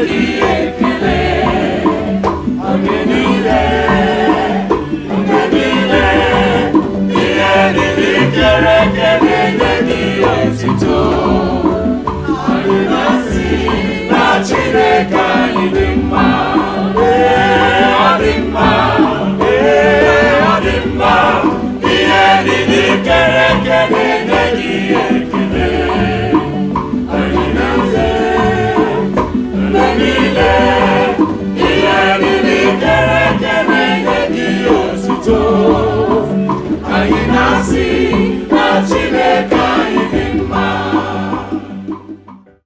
gị ekele oge niile, ihe niile kere eke na-enye gị otuto. Anyị na-asị na Chineke anyị dị mma, ọ dị mma, ọ dị mma, ihe niile kere